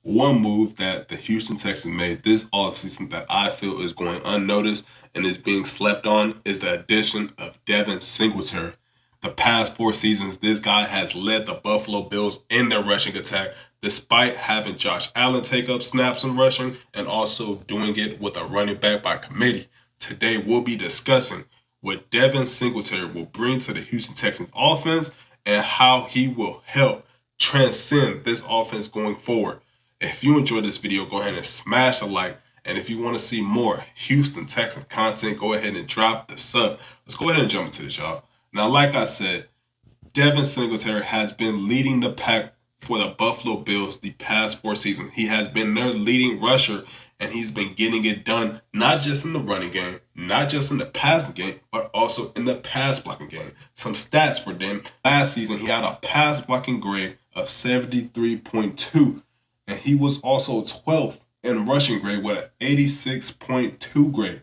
one move that the Houston Texans made this offseason that I feel is going unnoticed and is being slept on is the addition of Devin Singletary. The past 4 seasons, this guy has led the Buffalo Bills in their rushing attack, despite having Josh Allen take up snaps in rushing and also doing it with a running back by committee. Today, we'll be discussing what Devin Singletary will bring to the Houston Texans offense and how he will help transcend this offense going forward. If you enjoyed this video, go ahead and smash a like. And if you want to see more Houston Texans content, go ahead and drop the sub. Let's go ahead and jump into this, y'all. Now, like I said, Devin Singletary has been leading the pack for the Buffalo Bills the past 4 seasons. He has been their leading rusher, and he's been getting it done not just in the running game, not just in the passing game, but also in the pass blocking game. Some stats for them. Last season, he had a pass blocking grade of 73.2, and he was also 12th in rushing grade with an 86.2 grade.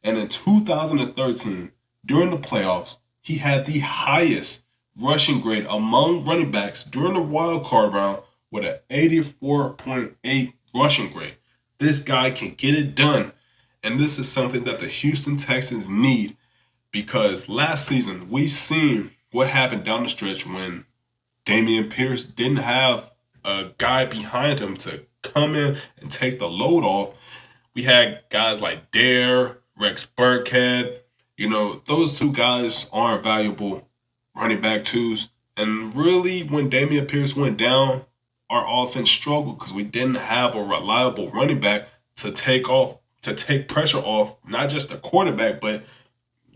And in 2013, during the playoffs, he had the highest rushing grade among running backs during the wild card round with an 84.8 rushing grade. This guy can get it done. And this is something that the Houston Texans need, because last season we seen what happened down the stretch when Dameon Pierce didn't have a guy behind him to come in and take the load off. We had guys like Dare, Rex Burkhead. Those two guys aren't valuable running back twos. And really, when Dameon Pierce went down, our offense struggled because we didn't have a reliable running back to take pressure off, not just the quarterback, but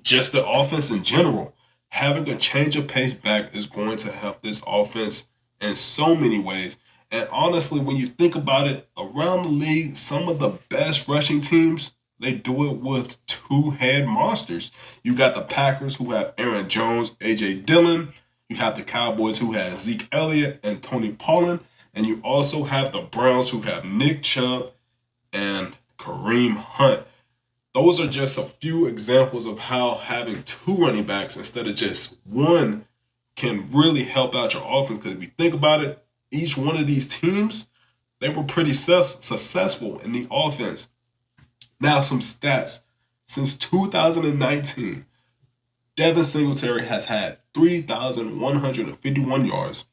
just the offense in general. Having a change of pace back is going to help this offense in so many ways. And honestly, when you think about it, around the league, some of the best rushing teams, they do it with two-head monsters. You got the Packers, who have Aaron Jones, A.J. Dillon. You have the Cowboys, who have Zeke Elliott and Tony Pollard. And you also have the Browns, who have Nick Chubb and Kareem Hunt. Those are just a few examples of how having two running backs instead of just one can really help out your offense. Because if you think about it, each one of these teams, they were pretty successful in the offense. Now, some stats. Since 2019, Devin Singletary has had 3,151 yards,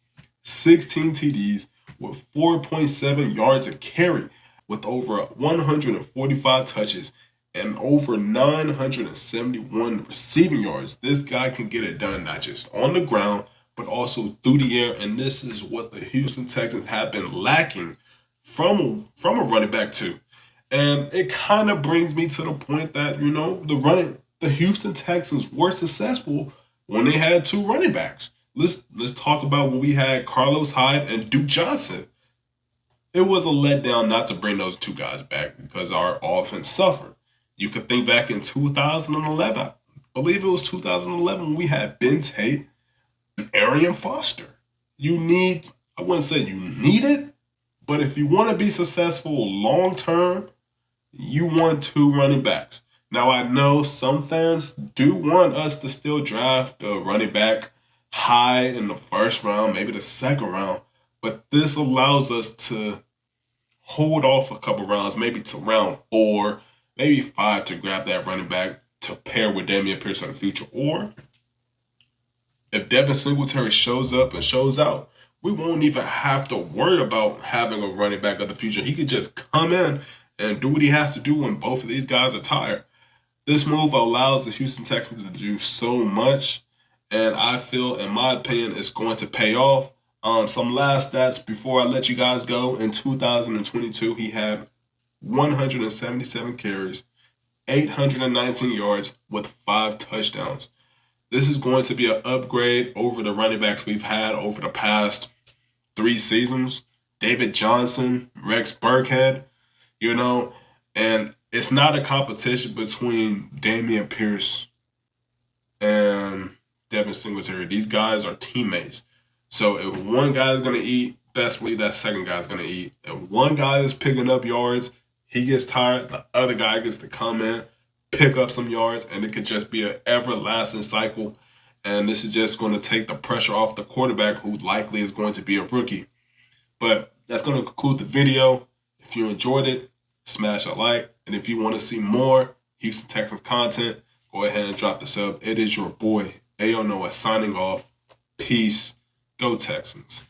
16 TDs, with 4.7 yards a carry, with over 145 touches and over 971 receiving yards. This guy can get it done not just on the ground, but also through the air. And this is what the Houston Texans have been lacking from a running back too. And it kind of brings me to the point that, the Houston Texans were successful when they had two running backs. Let's talk about when we had Carlos Hyde and Duke Johnson. It was a letdown not to bring those two guys back because our offense suffered. You could think back in 2011. I believe it was 2011 when we had Ben Tate and Arian Foster. I wouldn't say you need it, but if you want to be successful long term, you want two running backs. Now, I know some fans do want us to still draft a running back high in the first round, maybe the second round, but this allows us to hold off a couple rounds, maybe to round 4, maybe 5, to grab that running back to pair with Dameon Pierce in the future. Or if Devin Singletary shows up and shows out, we won't even have to worry about having a running back of the future. He could just come in and do what he has to do when both of these guys are tired. This move allows the Houston Texans to do so much, and I feel, in my opinion, it's going to pay off. Some last stats before I let you guys go. In 2022, he had 177 carries, 819 yards with 5 touchdowns. This is going to be an upgrade over the running backs we've had over the past 3 seasons. David Johnson, Rex Burkhead, and it's not a competition between Dameon Pierce and Devin Singletary. These guys are teammates. So if one guy is going to eat, best believe that second guy is going to eat. If one guy is picking up yards, he gets tired, the other guy gets to come in, pick up some yards, and it could just be an everlasting cycle. And this is just going to take the pressure off the quarterback, who likely is going to be a rookie. But That's going to conclude the video. If you enjoyed it, smash a like. And if you want to see more Houston Texans content, go ahead and drop the sub. It is your boy, Ayo Noah, signing off. Peace. Go Texans.